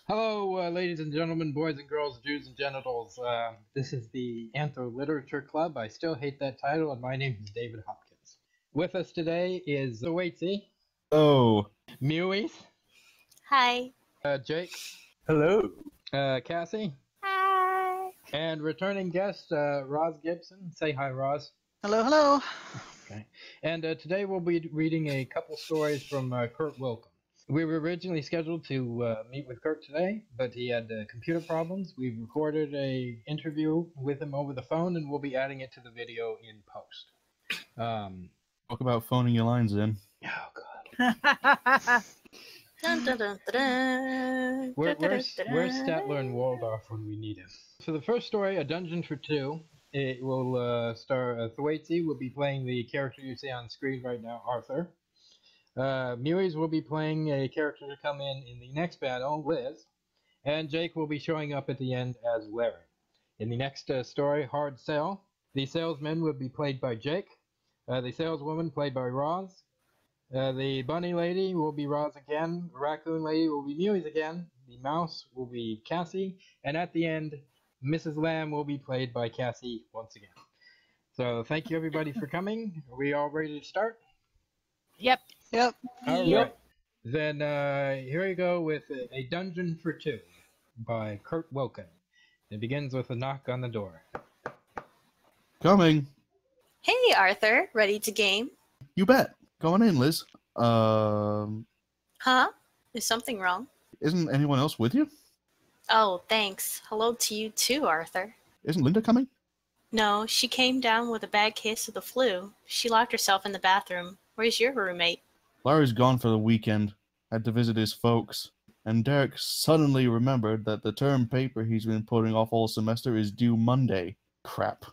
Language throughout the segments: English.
Hello, ladies and gentlemen, boys and girls, Jews and genitals. This is the Anthro Literature Club. I still hate that title, and my name is David Hopkins. With us today is Thewaitesy. Oh. Mewies. Hi. Jake. Hello. Kassie. Hi. And returning guest, Roz Gibson. Say hi, Roz. Hello, hello. Okay. And today we'll be reading a couple stories from Kurt Wilcken. We were originally scheduled to meet with Kurt today, but he had computer problems. We've recorded an interview with him over the phone, and we'll be adding it to the video in post. Talk about phoning your lines in. Oh, God. Dun, dun, dun, dun, Where's Statler and Waldorf when we need him? For the first story, A Dungeon for Two, it will star Thewaitesy will be playing the character you see on screen right now, Arthur. Mewies will be playing a character to come in the next battle, Liz, and Jake will be showing up at the end as Larry. In the next story, Hard Sell, the salesman will be played by Jake, the saleswoman played by Roz, the bunny lady will be Roz again, Racoon Lady will be Mewies again, the mouse will be Kassie, and at the end, Mrs. Lamb will be played by Kassie once again. So thank you everybody for coming. Are we all ready to start? Yep. Yep. All right. Then here we go with A Dungeon for Two by Kurt Wilcken. It begins with a knock on the door. Coming. Hey, Arthur. Ready to game? You bet. Go on in, Liz. Huh? Is something wrong? Isn't anyone else with you? Oh, thanks. Hello to you too, Arthur. Isn't Linda coming? No, she came down with a bad case of the flu. She locked herself in the bathroom. Where's your roommate? Larry's gone for the weekend. Had to visit his folks. And Derek suddenly remembered that the term paper he's been putting off all semester is due Monday. Crap.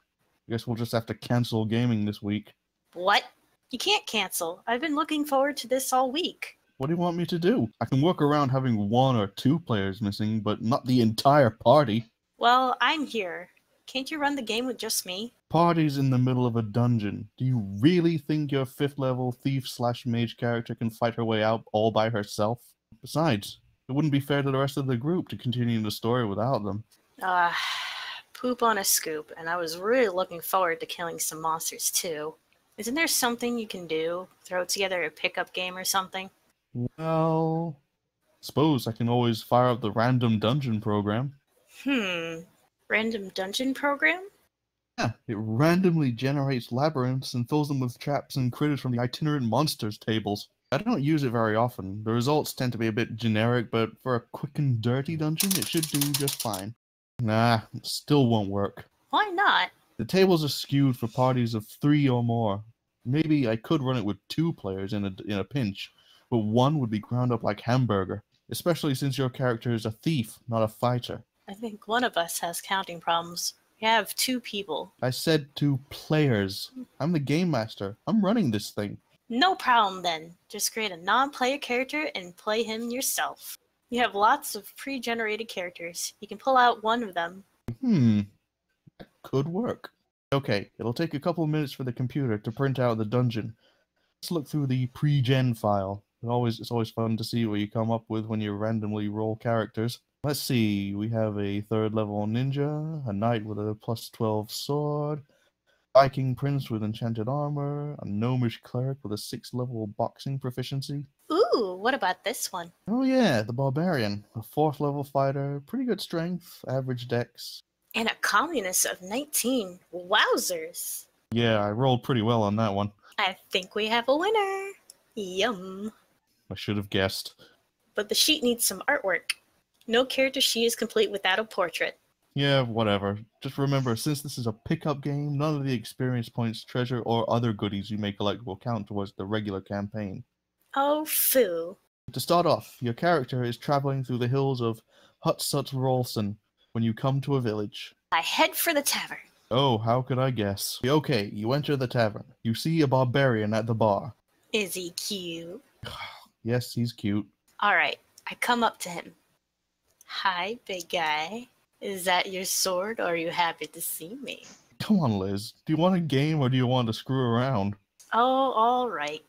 Guess we'll just have to cancel gaming this week. What? You can't cancel. I've been looking forward to this all week. What do you want me to do? I can work around having 1 or 2 players missing, but not the entire party. Well, I'm here. Can't you run the game with just me? Party's in the middle of a dungeon. Do you really think your 5th level thief/mage character can fight her way out all by herself? Besides, it wouldn't be fair to the rest of the group to continue the story without them. Poop on a scoop, and I was really looking forward to killing some monsters too. Isn't there something you can do? Throw together a pickup game or something? Well, suppose I can always fire up the random dungeon program. Random dungeon program? Yeah, it randomly generates labyrinths and fills them with traps and critters from the itinerant monsters tables. I don't use it very often. The results tend to be a bit generic, but for a quick and dirty dungeon, it should do just fine. Nah, it still won't work. Why not? The tables are skewed for parties of 3 or more. Maybe I could run it with 2 players in a pinch, but 1 would be ground up like hamburger, especially since your character is a thief, not a fighter. I think one of us has counting problems. We have 2 people. I said 2 players. I'm the game master. I'm running this thing. No problem then. Just create a non-player character and play him yourself. You have lots of pre-generated characters. You can pull out one of them. That could work. Okay, it'll take a couple minutes for the computer to print out the dungeon. Let's look through the pre-gen file. It's always fun to see what you come up with when you randomly roll characters. Let's see, we have a 3rd level ninja, a knight with a +12 sword, Viking prince with enchanted armor, a gnomish cleric with a 6th level boxing proficiency. Ooh, what about this one? Oh yeah, the barbarian, a 4th level fighter, pretty good strength, average dex. And a communist of 19. Wowzers! Yeah, I rolled pretty well on that one. I think we have a winner. Yum. I should have guessed. But the sheet needs some artwork. No character sheet is complete without a portrait. Yeah, whatever. Just remember, since this is a pickup game, none of the experience points, treasure, or other goodies you may collect will count towards the regular campaign. Oh, phoo. To start off, your character is traveling through the hills of Hutsut-Rolson when you come to a village. I head for the tavern. Oh, how could I guess? Okay, you enter the tavern. You see a barbarian at the bar. Is he cute? Yes, he's cute. Alright, I come up to him. Hi, big guy. Is that your sword, or are you happy to see me? Come on, Liz. Do you want a game, or do you want to screw around? Oh, alright.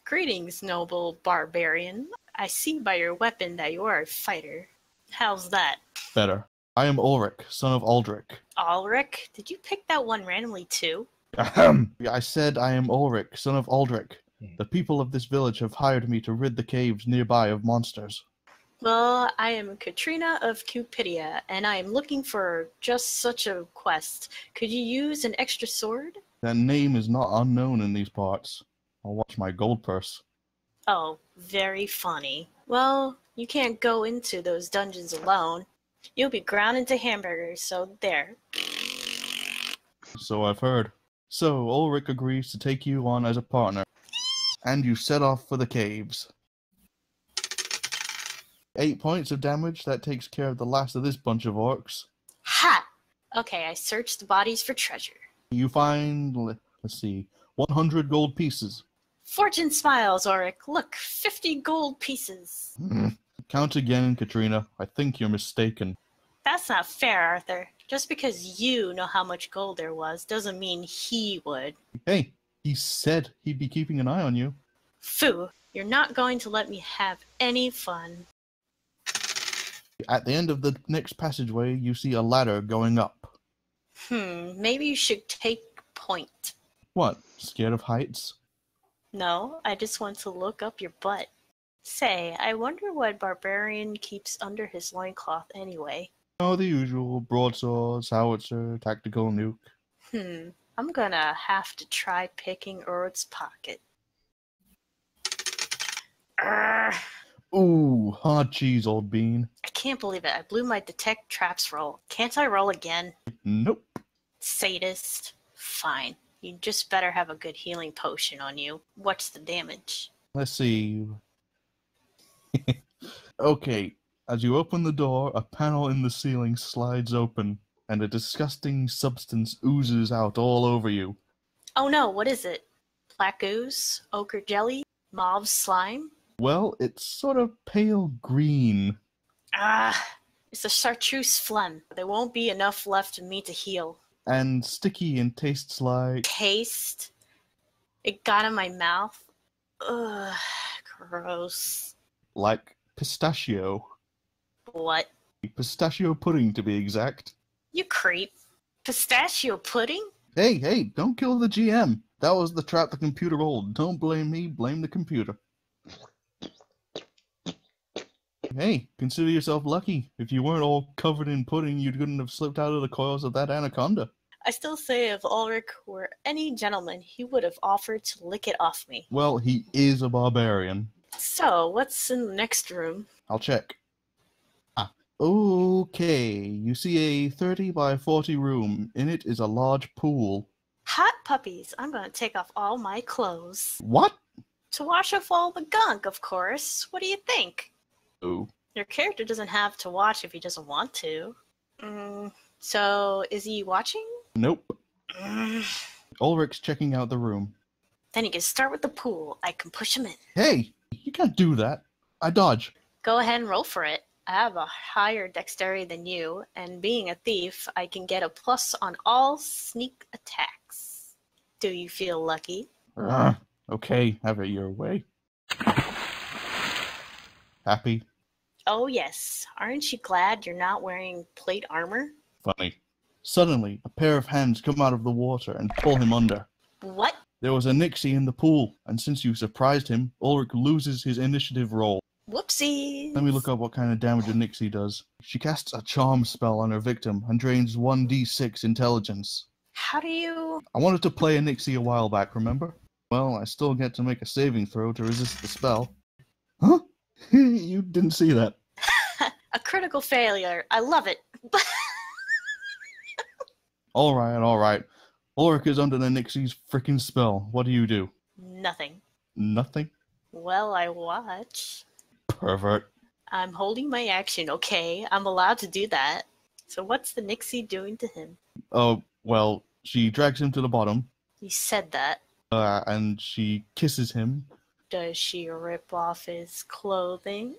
Greetings, noble barbarian. I see by your weapon that you are a fighter. How's that? Better. I am Ulrich, son of Aldrich. Ulrich? Did you pick that one randomly too? Ahem. I said I am Ulrich, son of Aldrich. The people of this village have hired me to rid the caves nearby of monsters. Well, I am Katrina of Cupidia, and I am looking for just such a quest. Could you use an extra sword? That name is not unknown in these parts. I'll watch my gold purse. Oh, very funny. Well, you can't go into those dungeons alone. You'll be ground into hamburgers, so there. So I've heard. So Ulrich agrees to take you on as a partner, and you set off for the caves. 8 points of damage, that takes care of the last of this bunch of orcs. Ha! Okay, I searched the bodies for treasure. You find, let's see, 100 gold pieces. Fortune smiles, Ulrich. Look, 50 gold pieces. Count again, Katrina. I think you're mistaken. That's not fair, Arthur. Just because you know how much gold there was doesn't mean he would. Hey, he said he'd be keeping an eye on you. Phoo, you're not going to let me have any fun. At the end of the next passageway, you see a ladder going up. Maybe you should take point. What, scared of heights? No, I just want to look up your butt. Say, I wonder what barbarian keeps under his loincloth anyway. Oh, the usual broadsword, howitzer, tactical nuke. I'm gonna have to try picking Urt's pocket. Ooh, hard cheese, old bean. I can't believe it. I blew my detect traps roll. Can't I roll again? Nope. Sadist. Fine. You just better have a good healing potion on you. What's the damage? Let's see. Okay, as you open the door, a panel in the ceiling slides open, and a disgusting substance oozes out all over you. Oh no, what is it? Black ooze? Ochre jelly? Mauve slime? Well, it's sort of pale green. It's a chartreuse phlegm. There won't be enough left of me to heal. And sticky and tastes like... Taste? It got in my mouth. Ugh, gross. like pistachio. What? Pistachio pudding, to be exact. You creep. Pistachio pudding? Hey, don't kill the GM. That was the trap the computer rolled. Don't blame me, blame the computer. Hey, consider yourself lucky. If you weren't all covered in pudding, you couldn't have slipped out of the coils of that anaconda. I still say if Ulrich were any gentleman, he would have offered to lick it off me. Well, he is a barbarian. So, what's in the next room? I'll check. Okay, you see a 30 by 40 room. In it is a large pool. Hot puppies. I'm going to take off all my clothes. What? To wash off all the gunk, of course. What do you think? Oh. Your character doesn't have to watch if he doesn't want to. So, is he watching? Nope. Ulrich's checking out the room. Then you can start with the pool. I can push him in. Hey, you can't do that. I dodge. Go ahead and roll for it. I have a higher dexterity than you, and being a thief, I can get a plus on all sneak attacks. Do you feel lucky? Okay, have it your way. Happy? Oh yes. Aren't you glad you're not wearing plate armor? Funny. Suddenly, a pair of hands come out of the water and pull him under. What? There was a Nixie in the pool, and since you surprised him, Ulrich loses his initiative roll. Whoopsies. Let me look up what kind of damage a Nixie does. She casts a charm spell on her victim and drains 1d6 intelligence. How do you... I wanted to play a Nixie a while back, remember? Well, I still get to make a saving throw to resist the spell. Huh? You didn't see that. A critical failure. I love it. Alright. Ulrich is under the Nixie's frickin' spell. What do you do? Nothing. Nothing? Well, I watch. Pervert. I'm holding my action, okay? I'm allowed to do that. So what's the Nixie doing to him? Oh, well, she drags him to the bottom. You said that. And she kisses him. Does she rip off his clothing?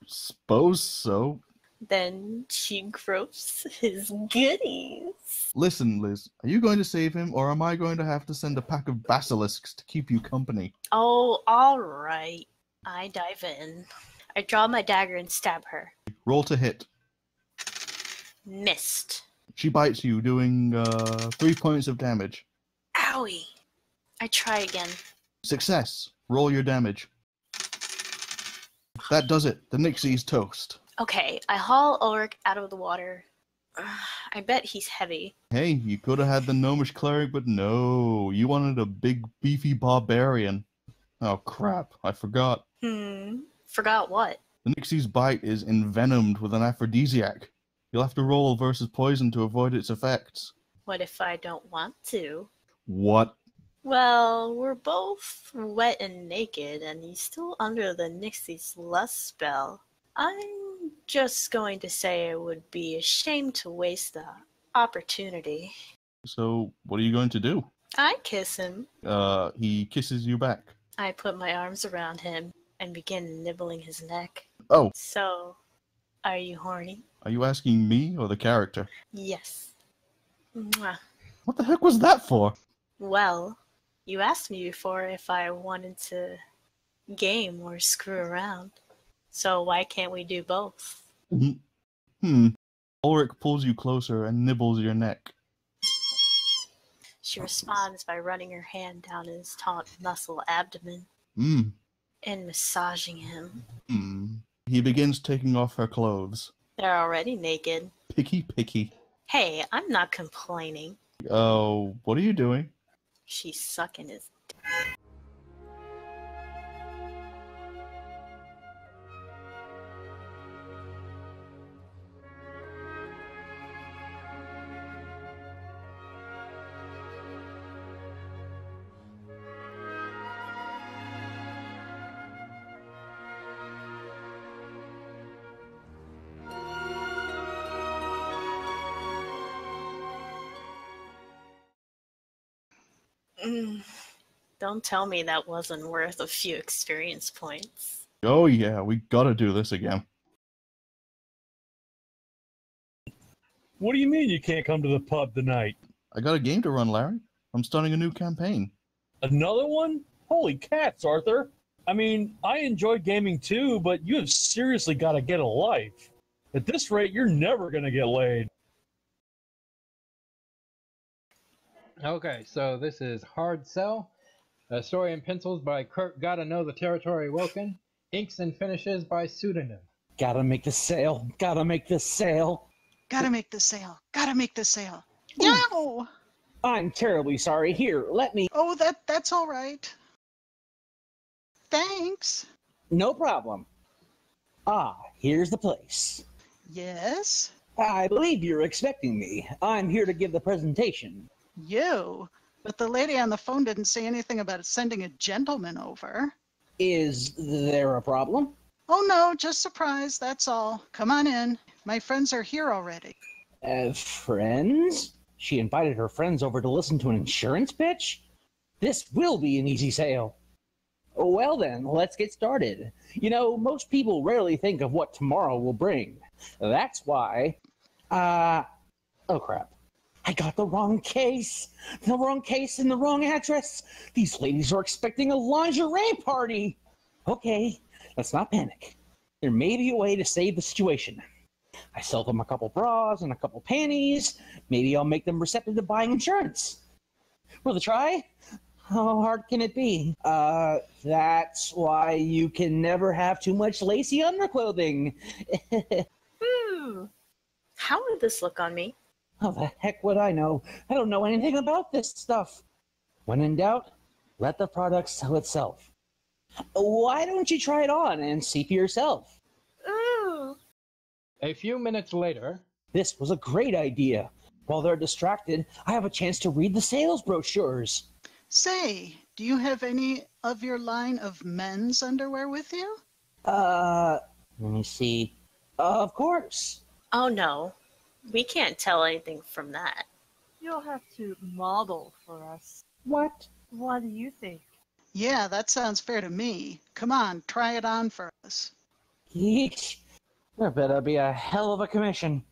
Suppose so. Then she gropes his goodies. Listen, Liz, are you going to save him, or am I going to have to send a pack of basilisks to keep you company? Oh, alright. I dive in. I draw my dagger and stab her. Roll to hit. Missed. She bites you, doing 3 points of damage. Owie. I try again. Success. Roll your damage. That does it. The Nixie's toast. Okay, I haul Ulrich out of the water. I bet he's heavy. Hey, you could have had the gnomish cleric, but no. You wanted a big, beefy barbarian. Oh, crap. I forgot. Forgot what? The Nixie's bite is envenomed with an aphrodisiac. You'll have to roll versus poison to avoid its effects. What if I don't want to? What? Well, we're both wet and naked, and he's still under the Nixie's lust spell. I'm just going to say it would be a shame to waste the opportunity. So, what are you going to do? I kiss him. He kisses you back. I put my arms around him and begin nibbling his neck. Oh. So, are you horny? Are you asking me or the character? Yes. Mwah. What the heck was that for? Well, you asked me before if I wanted to game or screw around. So why can't we do both? Ulrich pulls you closer and nibbles your neck. She responds by running her hand down his taut muscle abdomen and massaging him. He begins taking off her clothes. They're already naked. Picky. Hey, I'm not complaining. Oh, what are you doing? She's sucking his dick. Don't tell me that wasn't worth a few experience points. Oh yeah, we gotta do this again. What do you mean you can't come to the pub tonight? I got a game to run, Larry. I'm starting a new campaign. Another one? Holy cats, Arthur. I mean, I enjoy gaming too, but you have seriously got to get a life. At this rate, you're never going to get laid. Okay, so this is Hard Sell. A story in pencils by Kurt Know the Territory Wilcken. Inks and finishes by Pseudonym. Gotta make the sale. Gotta make this sale. Gotta make the sale. Gotta make the sale. Yow! I'm terribly sorry. Here, let me... Oh, that's all right. Thanks. No problem. Here's the place. Yes? I believe you're expecting me. I'm here to give the presentation. You? But the lady on the phone didn't say anything about sending a gentleman over. Is there a problem? Oh no, just surprise, that's all. Come on in. My friends are here already. Friends? She invited her friends over to listen to an insurance pitch? This will be an easy sale. Well then, let's get started. You know, most people rarely think of what tomorrow will bring. That's why... oh crap. I got the wrong case. The wrong case and the wrong address. These ladies are expecting a lingerie party. Okay, let's not panic. There may be a way to save the situation. I sell them a couple bras and a couple panties. Maybe I'll make them receptive to buying insurance. Worth a try? How hard can it be? That's why you can never have too much lacy underclothing. How would this look on me? How the heck would I know? I don't know anything about this stuff. When in doubt, let the product sell itself. Why don't you try it on and see for yourself? Ooh. A few minutes later... This was a great idea. While they're distracted, I have a chance to read the sales brochures. Say, do you have any of your line of men's underwear with you? Let me see. Of course. Oh no. We can't tell anything from that. You'll have to model for us. What? What do you think? Yeah, that sounds fair to me. Come on, try it on for us. Yeesh. There better be a hell of a commission.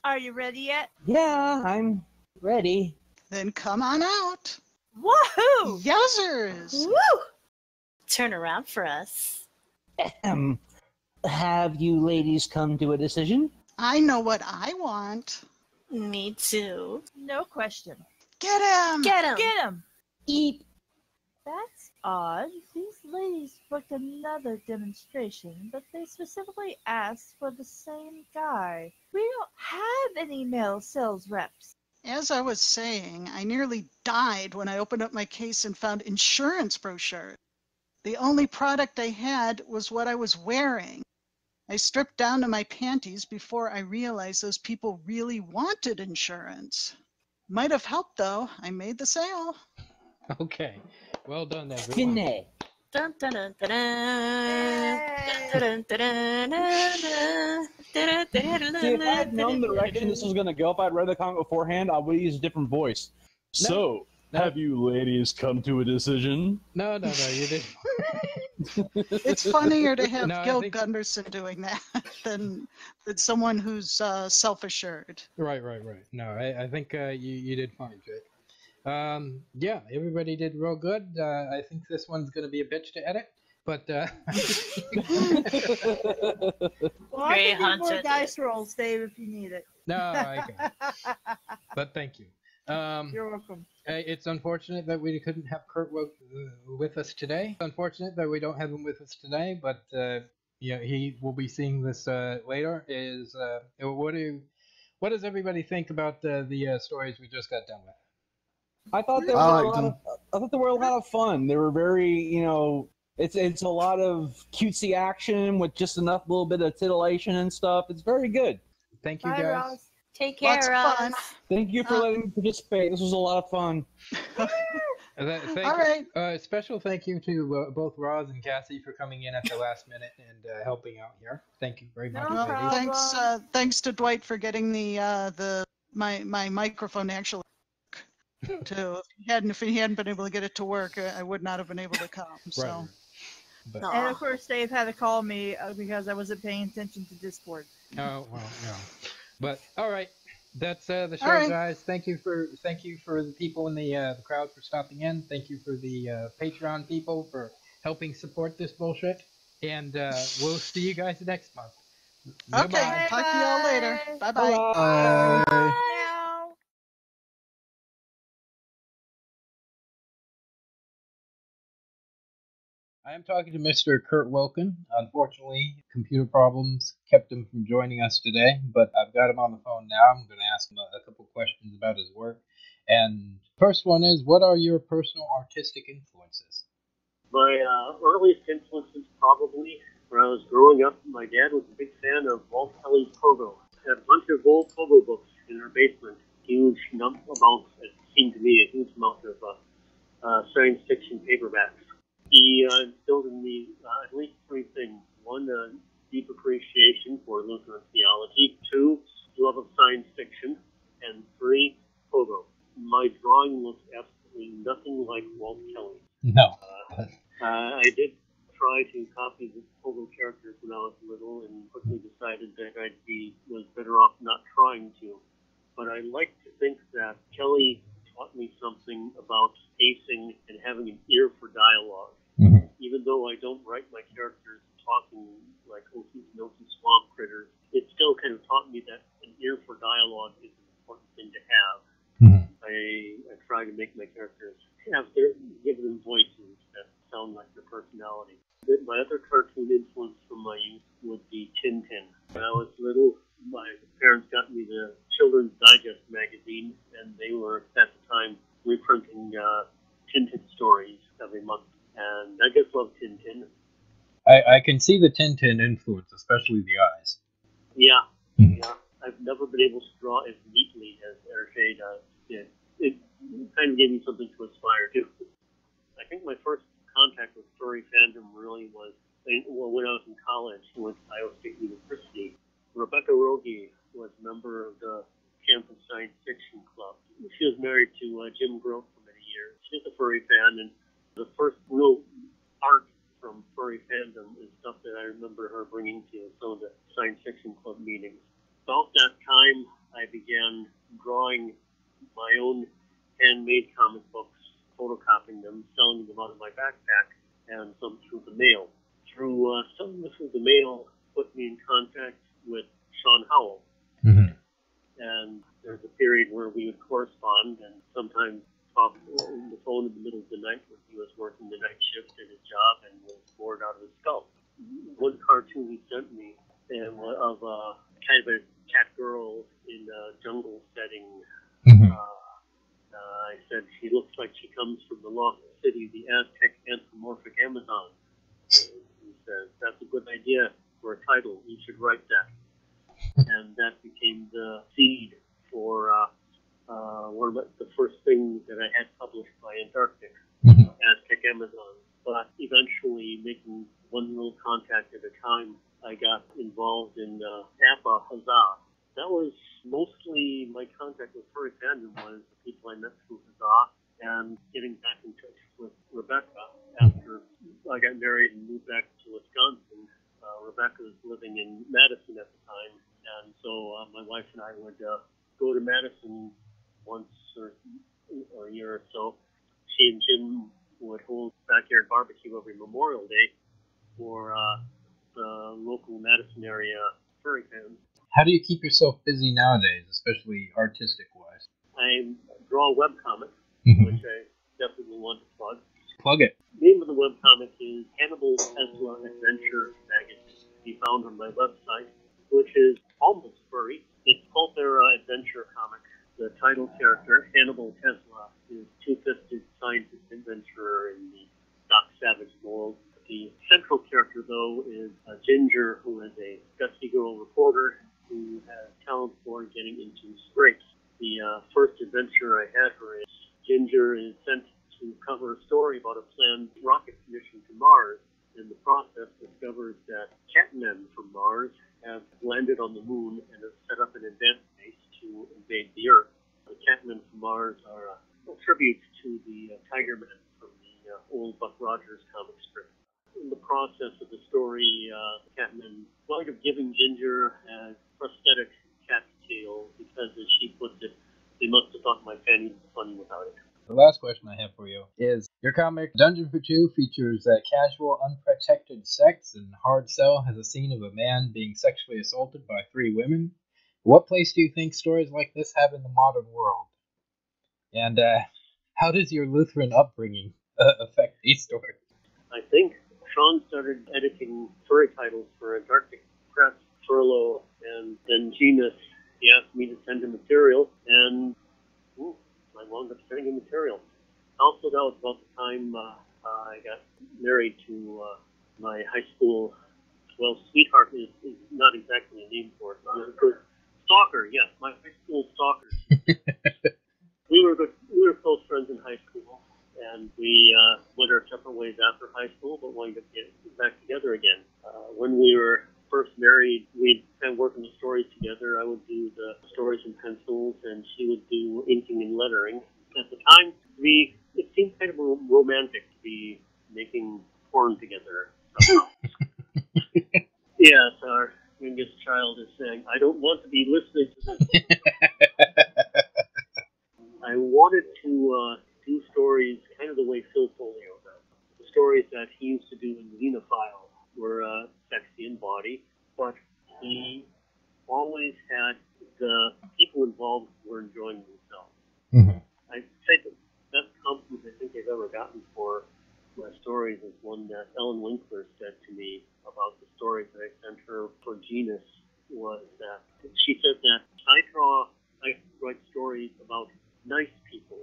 Are you ready yet? Yeah, I'm ready. Then come on out. Woohoo! Yowzers! Woo! Turn around for us. Have you ladies come to a decision? I know what I want. Me too. No question. Get him! Get him! Get him! Eep. That's odd. These ladies booked another demonstration, but they specifically asked for the same guy. We don't have any male sales reps. As I was saying, I nearly died when I opened up my case and found insurance brochures. The only product I had was what I was wearing. I stripped down to my panties before I realized those people really wanted insurance. Might have helped, though. I made the sale. Okay. Well done, everyone. Finne. Dun, dun, dun, dun, dun, dun, dun, dun, dun, dun, See, if I had known the direction this was going to go, if I'd read the comic beforehand, I would have used a different voice. So, have you ladies come to a decision? No, you didn't. It's funnier to have No, I Gil think- Gunderson doing that than someone who's self-assured. Right. No, I think you did fine, Jake. Yeah, everybody did real good. I think this one's going to be a bitch to edit, but Well, I Very can do more haunted. dice rolls, Dave, if you need it. no, I got it. But thank you. You're welcome. It's unfortunate that we couldn't have Kurt with us today. It's unfortunate that we don't have him with us today, but yeah, he will be seeing this later. What does everybody think about the stories we just got done with? I thought they were I thought they were a lot of fun. They were very, it's a lot of cutesy action with just enough little bit of titillation and stuff. It's very good. Thank you, Bye, guys. Roz. Take Lots care, of fun. Roz. Thank you for letting me participate. This was a lot of fun. All right. Special thank you to both Roz and Kassie for coming in at the last minute and helping out here. Thank you very much, No ladies. problem. Thanks to Dwight for getting my microphone to actually work too. If he hadn't been able to get it to work, I would not have been able to come. So. Right. But, No. And of course, Dave had to call me because I wasn't paying attention to Discord. oh well, no. But all right, that's the show, All right. guys. Thank you for the people in the crowd for stopping in. Thank you for the Patreon people for helping support this bullshit. And we'll see you guys next month. Okay. Goodbye. Talk to y'all later. Bye. Bye-bye. Bye. Now. I am talking to Mr. Kurt Wilcken. Unfortunately, computer problems kept him from joining us today, but I've got him on the phone now. I'm going to ask him a couple questions about his work. And first one is, what are your personal artistic influences? My earliest influences probably when I was growing up, my dad was a big fan of Walt Kelly's Pogo. He had a bunch of old Pogo books in our basement, huge amounts, it seemed to me, a huge amount of science fiction paperbacks. He instilled in me at least three things. One, deep appreciation for Lutheran theology. Two, love of science fiction. And three, Pogo. My drawing looks absolutely nothing like Walt Kelly. No. I did try to copy the Pogo characters when I was little and quickly decided that was better off not trying to. But I like to think that Kelly taught me something about pacing and having an ear for dialogue. Mm-hmm. Even though I don't write my characters talking like Okie swamp critters, it still kind of taught me that an ear for dialogue is an important thing to have. Mm-hmm. I try to make my characters give them voices that sound like their personality. My other cartoon influence from my youth would be Tintin. When I was little, my parents got me the Children's Digest magazine, and they were, at the time, reprinting Tintin stories every month. And I just love Tintin. I can see the Tintin influence, especially the eyes. Yeah, Mhm. yeah. I've never been able to draw as neatly as Hergé does. It kind of gave me something to aspire to. I think my first contact with furry fandom really was when I was in college with Iowa State University. Rebecca Rogie was a member of the campus science fiction club. She was married to Jim Grote for many years. She's a furry fan, and the first real art from furry fandom is stuff that I remember her bringing to some of the science fiction club meetings. About that time, I began drawing my own handmade comic books, photocopying them, selling them out of my backpack, and some through the mail. Selling them through the mail put me in contact with Sean Howell, Mm-hmm. And there's a period where we would correspond and sometimes talk on the phone in the middle of the night when he was working the night shift at his job and was bored out of his skull. One cartoon he sent me of kind of a cat girl in a jungle setting. Mm-hmm. I said she looks like she comes from the lost city of the Aztec anthropomorphic Amazon. He said, that's a good idea for a title. You should write that. And that became the seed for one of the first things that I had published by Antarctic, Aztec Amazon. But eventually, making one little contact at a time, I got involved in Appa Huzzah. That was mostly my contact with Furry Fandom was the people I met through Huzzah and getting back in touch with Rebecca after I got married and moved back to Wisconsin. Rebecca was living in Madison at the time, and so my wife and I would go to Madison once or a year or so. She and Jim would hold backyard barbecue every Memorial Day for the local Madison area furry fans. How do you keep yourself busy nowadays, especially artistic-wise? I draw a webcomic, which I definitely want to plug. Plug it. The name of the webcomic is Hannibal Tesla Adventure Magazine. Be found on my website, which is almost furry. It's Pulp Era Adventure comic. The title character, Hannibal Tesla, is two-fisted scientist adventurer in the Doc Savage world. The central character, though, is Ginger, who is a dusty girl reporter who has talent for getting into scrapes. The first adventure I had her is Ginger is sent to cover a story about a planned rocket mission to Mars. In the process, discovers that catmen from Mars have landed on the moon and have set up an advanced base to invade the Earth. The catmen from Mars are a tribute to the Tiger Men from the old Buck Rogers comic strip. In the process of the story, the catmen wind up giving Ginger a prosthetic cat's tail because, as she puts it, they must have thought my fanny was fun without it. The last question I have for you is, your comic Dungeon for Two features casual, unprotected sex, and Hard Sell has a scene of a man being sexually assaulted by 3 women. What place do you think stories like this have in the modern world? And how does your Lutheran upbringing affect these stories? I think Sean started editing furry titles for Antarctic Press, Furlough, and then Genus. He asked me to send him material, and I wound up sending him material. Also, that was about the time I got married to my high school, well, sweetheart is not exactly a name for it. Stalker, yes, my high school stalker. We were close friends in high school, and we went our separate ways after high school, but wound up getting back together again. When we were first married, we'd kind of work on the stories together. I would do the stories in pencils, and she would do inking and lettering. At the time, it seemed kind of romantic to be making porn together somehow. Yes, our youngest child is saying, I don't want to be listening to this. I wanted to do stories kind of the way Phil Folio does. The stories that he used to do in Xenophile were sexy in body, but he always had the people involved who were enjoying themselves. Mm-hmm. I'd say the best compliment I think I've ever gotten for my stories is one that Ellen Winkler said to me about the stories that I sent her for Genus, was that she said that I write stories about nice people.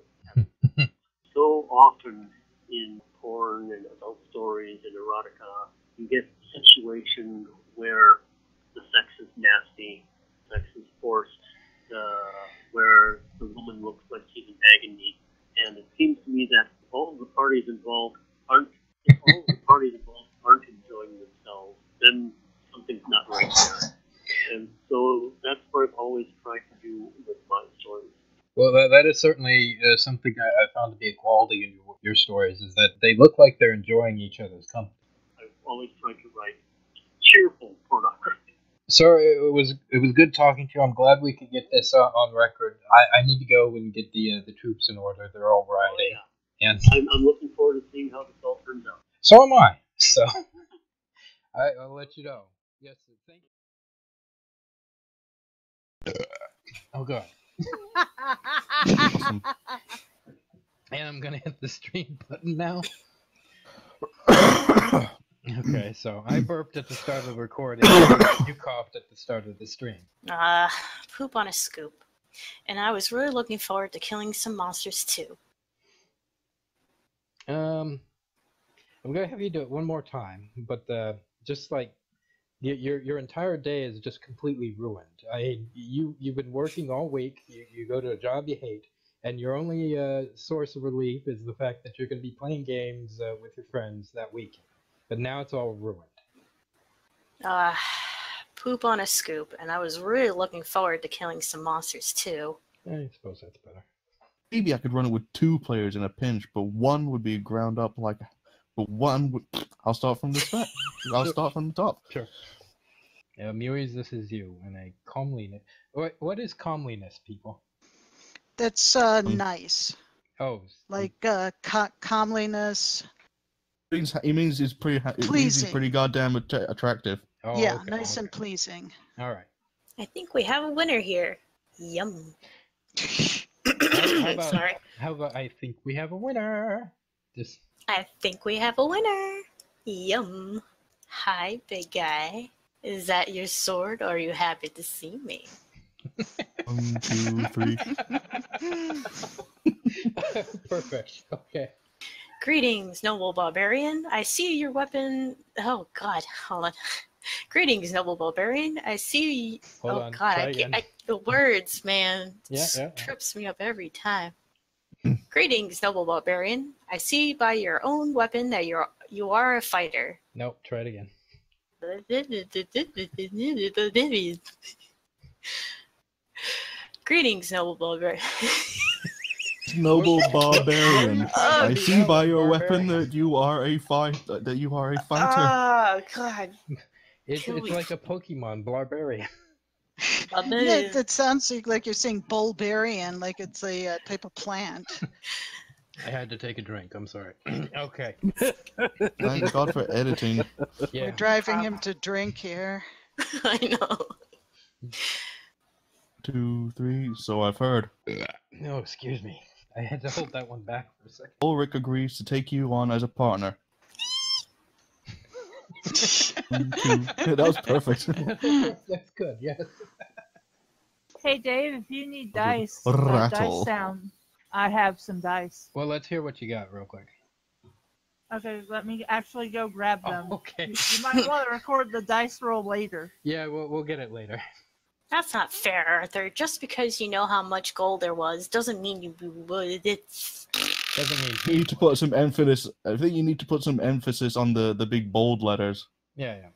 So often in porn and adult stories and erotica, you get a situation where the sex is nasty, sex is forced, where the woman looks like she's in agony. And it seems to me that all of the parties involved aren't enjoying themselves, then something's not right there. And so that's what I've always tried to do with my stories. Well, that is certainly something I found to be a quality in your stories, is that they look like they're enjoying each other's company. I've always tried to write cheerful pornography. Sir, it was good talking to you. I'm glad we could get this on record. I need to go and get the troops in order. They're all riding. Oh, yeah. And I'm looking forward to seeing how this all turns out. So am I. So I'll let you know. Yes, thank you. Oh god. And I'm gonna hit the stream button now. Okay, so I burped at the start of the recording. You coughed at the start of the stream. Poop on a scoop. And I was really looking forward to killing some monsters too. I'm gonna have you do it one more time, but just like your entire day is just completely ruined. You've been working all week. You go to a job you hate, and your only source of relief is the fact that you're gonna be playing games with your friends that weekend. But now it's all ruined. Poop on a scoop, and I was really looking forward to killing some monsters too. I suppose that's better. Maybe I could run it with 2 players in a pinch, but one would be ground up like. But one would. I'll start from the start. I'll start from the top. Sure. Mewies, this is you, and a comeliness. What is comeliness, people? That's nice. Oh. Like comeliness. He means he's pretty. He's pretty goddamn attractive. Oh, yeah, okay, nice okay. and pleasing. All right. I think we have a winner here. Yum. Sorry. How about I think we have a winner? Just. I think we have a winner. Yum. Hi, big guy. Is that your sword, or are you happy to see me? 1, 2, 3. Perfect. Okay. Greetings, noble barbarian. I see your weapon. Oh God, hold on. Greetings, noble barbarian. I see. Hold oh on. God, the words, man, Yeah. trips me up every time. Greetings, noble barbarian. I see by your own weapon that you are a fighter. Nope. Try it again. Greetings, noble barbarian. Noble barbarian. I see by your Barbarian. weapon that you are a fighter. Oh God. It's like a Pokemon, Barbarian. Yeah, that sounds like you're saying bulbarian, like it's a type of plant. I had to take a drink. I'm sorry. Okay. Thank God for editing. Yeah. We're driving him to drink here. I know. 2, 3. So I've heard. No, excuse me. I had to hold that one back for a second. Ulrich agrees to take you on as a partner. 1, 2. Yeah, that was perfect. That's good. Yes. Hey Dave, if you need dice, Rattle. dice sound, I have some dice. Well, let's hear what you got real quick. Okay, let me actually go grab them. Oh, okay. You might want to record the dice roll later. Yeah, we'll get it later. That's not fair, Arthur. Just because you know how much gold there was doesn't mean you would. It's. Doesn't mean. You need to put some emphasis. I think you need to put some emphasis on the big bold letters. Yeah.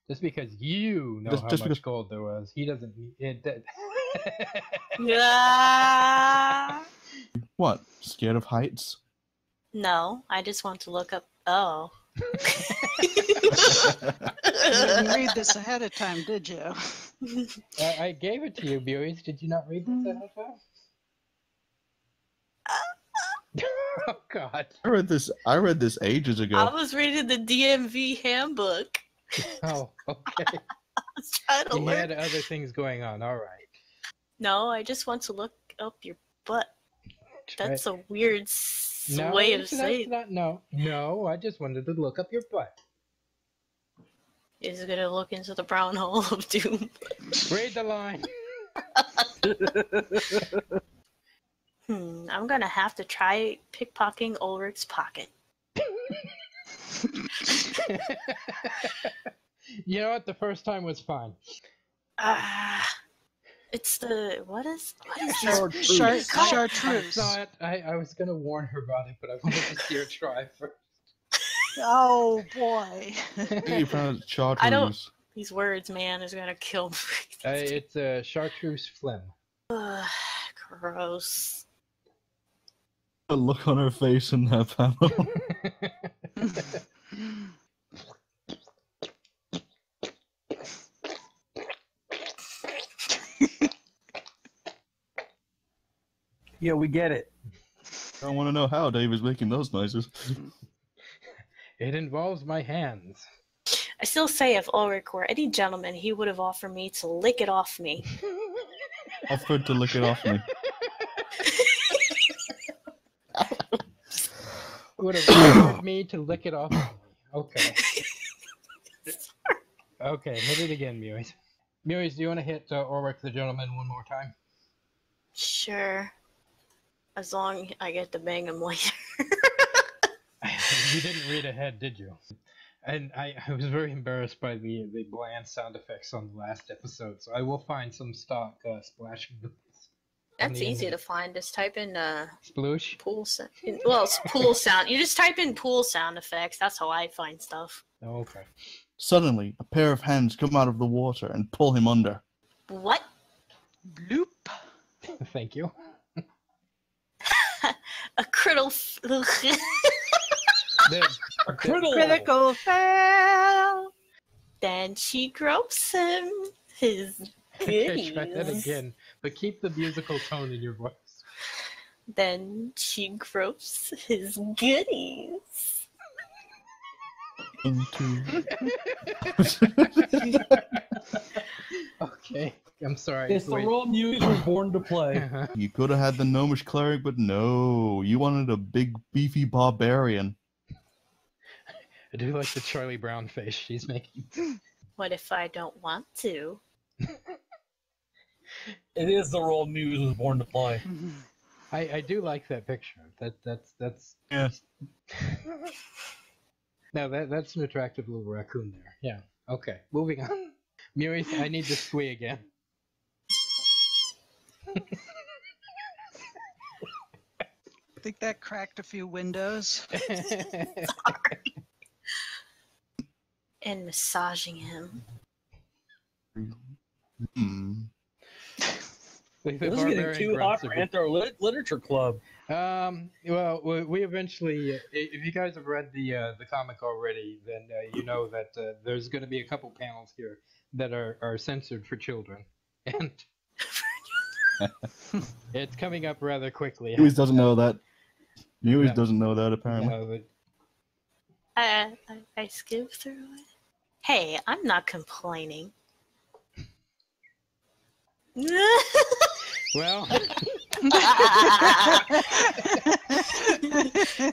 Just because you know Just how because- much gold there was, he doesn't. Yeah. What? Scared of heights? No, I just want to look up. Oh. You didn't read this ahead of time, did you? I gave it to you, Mewies. Did you not read this ahead of time? Oh God. I read this ages ago. I was reading the DMV handbook. Oh, okay. I was trying to You learn. had other things going on. All right. No, I just want to look up your butt. Try That's it. a weird No, way of that's saying. not. No. I just wanted to look up your butt. Is gonna look into the brown hole of doom. Read the line. I'm gonna have to try pickpocketing Ulrich's pocket. You know what? The first time was fine. It's the what is this? Chartreuse. I saw it. I was gonna warn her about it, but I wanted to see her try first. Oh boy. I think you pronounced chartreuse. I don't- These words, man, is gonna kill me. It's a chartreuse phlegm. Gross. The look on her face in that panel. Yeah, we get it. I want to know how Dave is making those noises. It involves my hands. I still say if Ulrich were any gentleman, he would have offered me to lick it off me. offered to lick it off me. Would have wanted me to lick it off. Okay. Okay, hit it again, Mewies. Mewies, do you want to hit Ulrich the Gentleman one more time? Sure. As long as I get to bang him later. You didn't read ahead, did you? And I was very embarrassed by the bland sound effects on the last episode, so I will find some stock splashing. That's easy to find. Just type in Sploosh? pool sound. Well, it's pool sound. You just type in pool sound effects. That's how I find stuff. Oh, okay. Suddenly, a pair of hands come out of the water and pull him under. What? Bloop. Thank you. A criddle. A criddle. Critical fail. Then she gropes him. His goodies. Try that again, but keep the musical tone in your voice. Then she gropes his goodies. Okay, I'm sorry. It's the role Mewies was born to play. You could have had the gnomish cleric, but no, you wanted a big, beefy barbarian. I do like the Charlie Brown face she's making. What if I don't want to? It is the role Mewies was born to play. I do like that picture. That's Yeah. No, that's an attractive little raccoon there. Yeah. Okay, moving on. Mewies, I need the squee again. I think that cracked a few windows. And massaging him. Like This is getting too hot for Anthro Literature Club. Well, we eventually, if you guys have read the comic already, then you know that there's going to be a couple panels here that are censored for children, and it's coming up rather quickly. Mewies doesn't know that. Mewies doesn't know that, apparently. No, but I skimmed through it. Hey, I'm not complaining. well,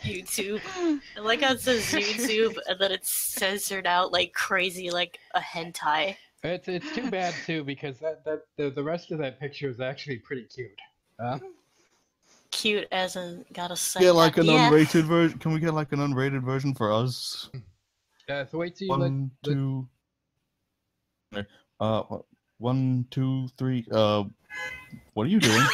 YouTube. I like how it says YouTube and then it's censored out like crazy, like a hentai. it's too bad too because the rest of that picture is actually pretty cute. Cute as in gotta say. Get like an yeah. unrated version. Can we get like an unrated version for us? Thewaitesy, 1, 2. 1, 2, 3. What are you doing?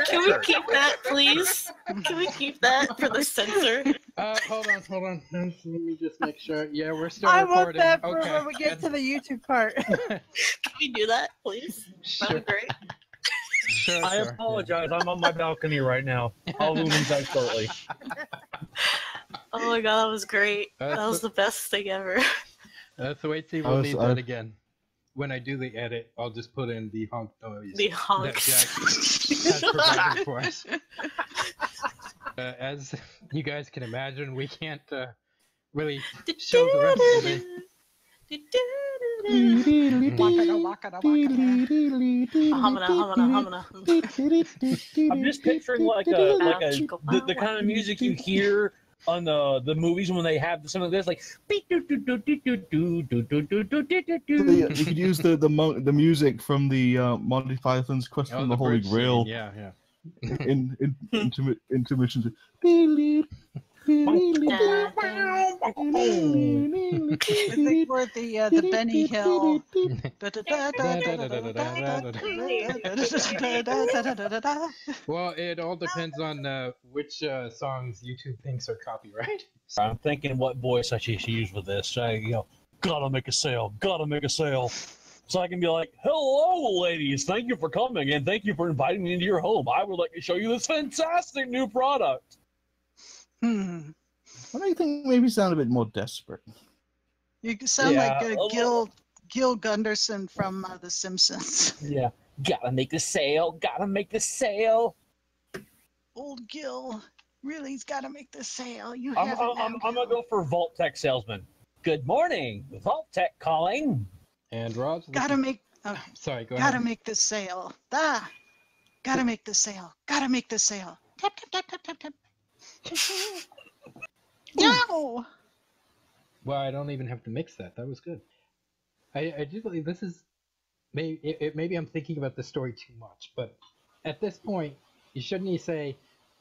Can we keep that, please? Can we keep that for the censor? Hold on. Let me just make sure. Yeah, we're still I recording. want that for okay. when we get to the YouTube part. Can we do that, please? Sure. That'd be great. Sure, I apologize. I'm on my balcony right now. I'll move inside shortly. Oh my god, that was great. That was the best thing ever. Thewaitesy will need that again. When I do the edit, I'll just put in the honk noise. The honks. That Jack has provided for us. As you guys can imagine, we can't really show the rest of it. Humana. I'm just picturing like the kind of music you hear on the movies when they have something that's like. You could use the music from the Monty Python's Quest from the Holy Grail. Yeah. In intermissions. I think we're at the Benny Hill. Well, it all depends on which songs YouTube thinks are copyright. I'm thinking what voice I should use with this. Gotta make a sale. So I can be like, hello, ladies. Thank you for coming, and thank you for inviting me into your home. I would like to show you this fantastic new product. I do you think maybe sound a bit more desperate? You sound like Gil Gunderson from The Simpsons. Yeah. Gotta make the sale. Old Gil. Really, he's got to make the sale. I'm gonna go for Vault Tech Salesman. Good morning. Vault Tech calling. And Roz, Gotta make. sorry, go Gotta ahead. make this sale. Gotta make this sale. Gotta make this sale. Tap tap tap tap tap tap. No. Well, I don't even have to mix that. That was good. I do believe this is maybe I'm thinking about the story too much, but at this point, you shouldn't say,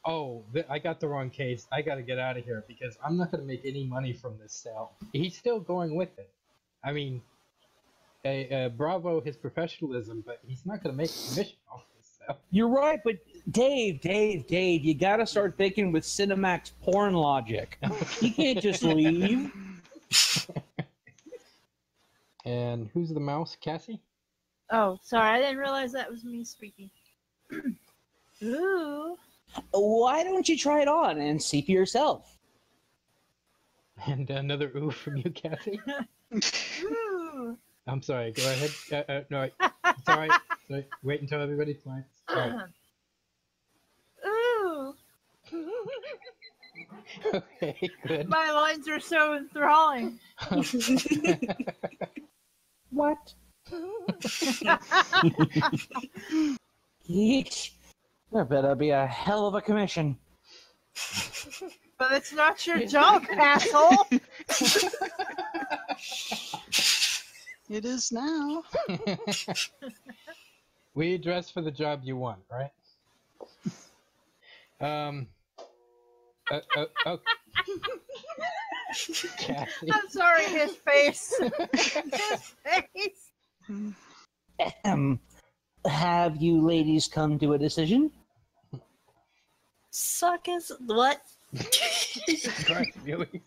"Oh, I got the wrong case. I got to get out of here," because I'm not going to make any money from this sale. He's still going with it. I mean, bravo his professionalism, but he's not going to make a commission off this sale. You're right, but Dave, you gotta start thinking with Cinemax porn logic. You can't just leave. And who's the mouse, Kassie? Oh, sorry, I didn't realize that was me speaking. Ooh. Why don't you try it on and see for yourself? And another ooh from you, Kassie. Ooh. I'm sorry. Go ahead. No, it's all right. Sorry. Wait until everybody's quiet. All right. Ooh. Okay, good. My lines are so enthralling. What? Yeesh. There better be a hell of a commission. But it's not your job, asshole. It is now. We dress for the job you want, right? Kassie. I'm sorry, his face. His face. Have you ladies come to a decision? Suck is what? Jesus Christ, Mewies.